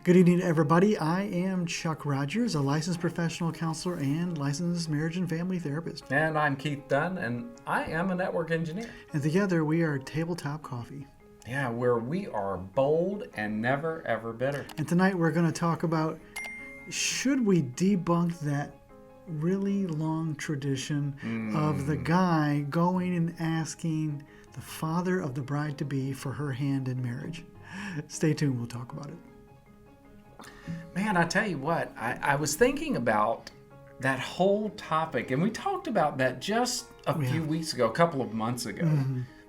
Good evening, everybody. I am Chuck Rogers, a licensed professional counselor and licensed marriage and family therapist. And I'm Keith Dunn, and I am a network engineer. And together we are Tabletop Coffee. Yeah, where we are bold and never, ever bitter. And tonight we're going to talk about, should we debunk that really long tradition of the guy going and asking the father of the bride-to-be for her hand in marriage? Stay tuned. We'll talk about it. Man, I tell you what, I was thinking about that whole topic, and we talked about that just a few weeks ago, a couple of months ago,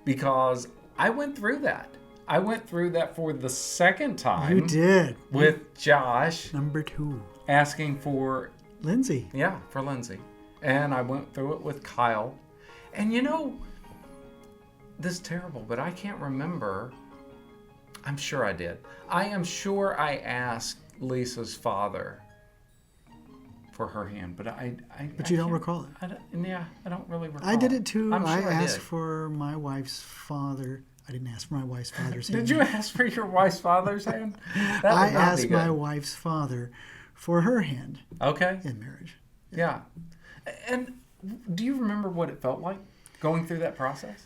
because I went through that. I went through that for the second time. You did. With Josh. Number 2. Asking for Lindsay. Yeah, for Lindsay. And I went through it with Kyle. And you know, this is terrible, but I can't remember. I'm sure I did. I am sure I asked Lisa's father for her hand, but But you don't recall it. I don't really recall. I did it too. I'm sure I asked did. for my wife's father. I didn't ask for my wife's father's hand. Did you ask for your wife's father's hand? I asked my wife's father for her hand. Okay. In marriage. Yeah. And do you remember what it felt like going through that process?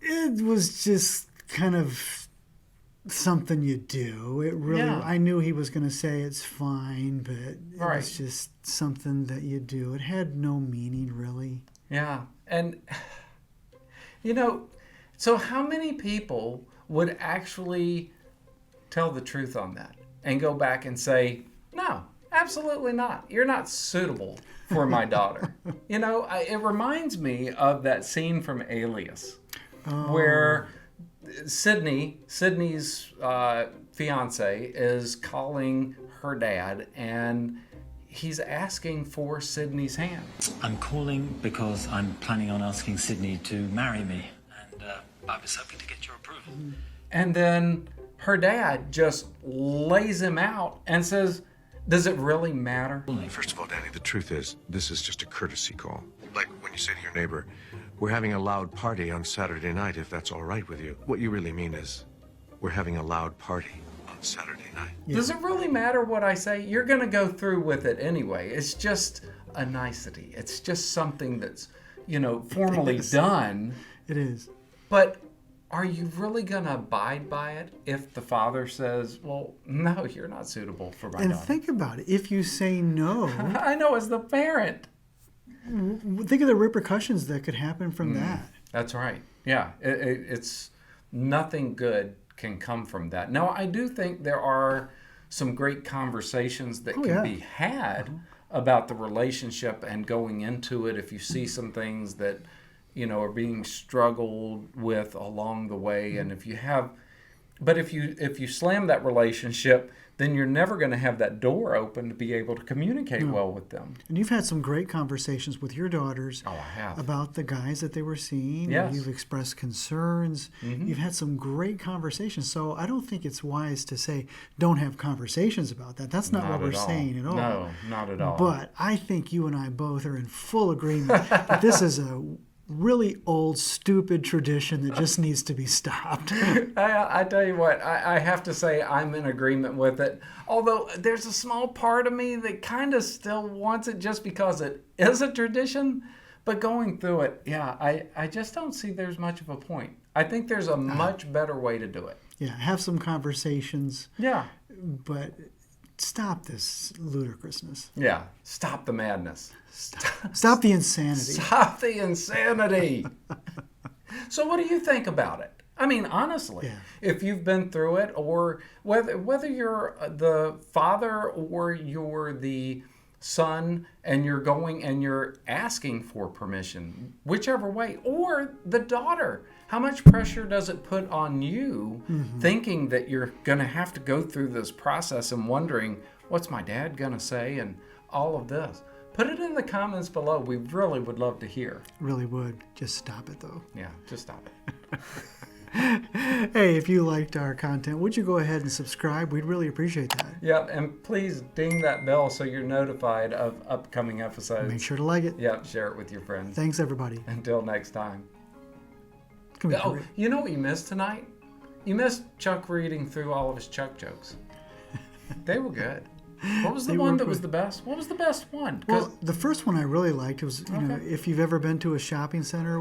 It was just kind of something you do. It really, I knew he was going to say it's fine, but it was just something that you do. It had no meaning, really. Yeah. And, you know, so how many people would actually tell the truth on that and go back and say, no, absolutely not. You're not suitable for my daughter. You know, it reminds me of that scene from Alias where Sydney's fiance is calling her dad, and he's asking for Sydney's hand. I'm calling because I'm planning on asking Sydney to marry me, and I was hoping to get your approval. And then her dad just lays him out and says, does it really matter? First of all, Danny, the truth is, this is just a courtesy call. Like when you say to your neighbor, we're having a loud party on Saturday night, if that's all right with you. What you really mean is, we're having a loud party on Saturday night. Yeah. Does it really matter what I say? You're going to go through with it anyway. It's just a nicety. It's just something that's, you know, formally done. It is. But are you really going to abide by it if the father says, well, no, you're not suitable for my daughter? And think about it. If you say no. I know, as the parent. Think of the repercussions that could happen from that. That's right. Yeah, it's nothing good can come from that. Now, I do think there are some great conversations that can be had about the relationship and going into it. If you see some things that, you know, are being struggled with along the way, and if you slam that relationship, then you're never going to have that door open to be able to communicate well with them. And you've had some great conversations with your daughters about the guys that they were seeing. Yes. You've expressed concerns. Mm-hmm. You've had some great conversations. So I don't think it's wise to say don't have conversations about that. That's not what we're saying at all. No, not at all. But I think you and I both are in full agreement that this is a really old, stupid tradition that just needs to be stopped. I tell you what, I have to say I'm in agreement with it. Although there's a small part of me that kind of still wants it just because it is a tradition. But going through it, I just don't see there's much of a point. I think there's a much better way to do it. Yeah, have some conversations. Yeah. But stop this ludicrousness. Yeah, stop the madness. Stop the insanity. Stop the insanity. So what do you think about it? I mean, honestly, if you've been through it, or whether you're the father or you're the son and you're going and you're asking for permission, whichever way, or the daughter, how much pressure does it put on you thinking that you're going to have to go through this process and wondering, what's my dad going to say, and all of this? Put it in the comments below. We really would love to hear. Really would. Just stop it, though. Yeah, just stop it. Hey, if you liked our content, would you go ahead and subscribe? We'd really appreciate that. Yep, and please ding that bell so you're notified of upcoming episodes. Make sure to like it. Yep, share it with your friends. Thanks, everybody. Until next time. Oh, you know what you missed tonight? You missed Chuck reading through all of his Chuck jokes. They were good. What was the They one were that was good. the best? What was the best one? 'Cause- Well, the first one I really liked was, if you've ever been to a shopping center,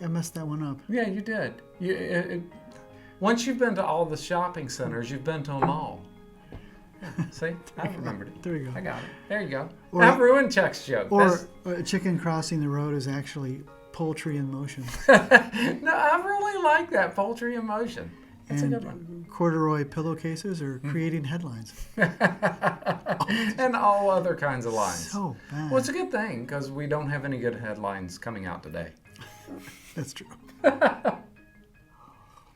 I messed that one up. yeah, you did. Once you've been to all the shopping centers, you've been to them all. Yeah, see, I remembered it. There you go. I got it. There you go. Or- I've ruined Chuck's joke. Or a chicken crossing the road is actually poultry in motion. No, I really like that poultry in motion. That's a good one. And corduroy pillowcases are creating headlines. And all other kinds of lines. So bad. Well, it's a good thing because we don't have any good headlines coming out today. That's true.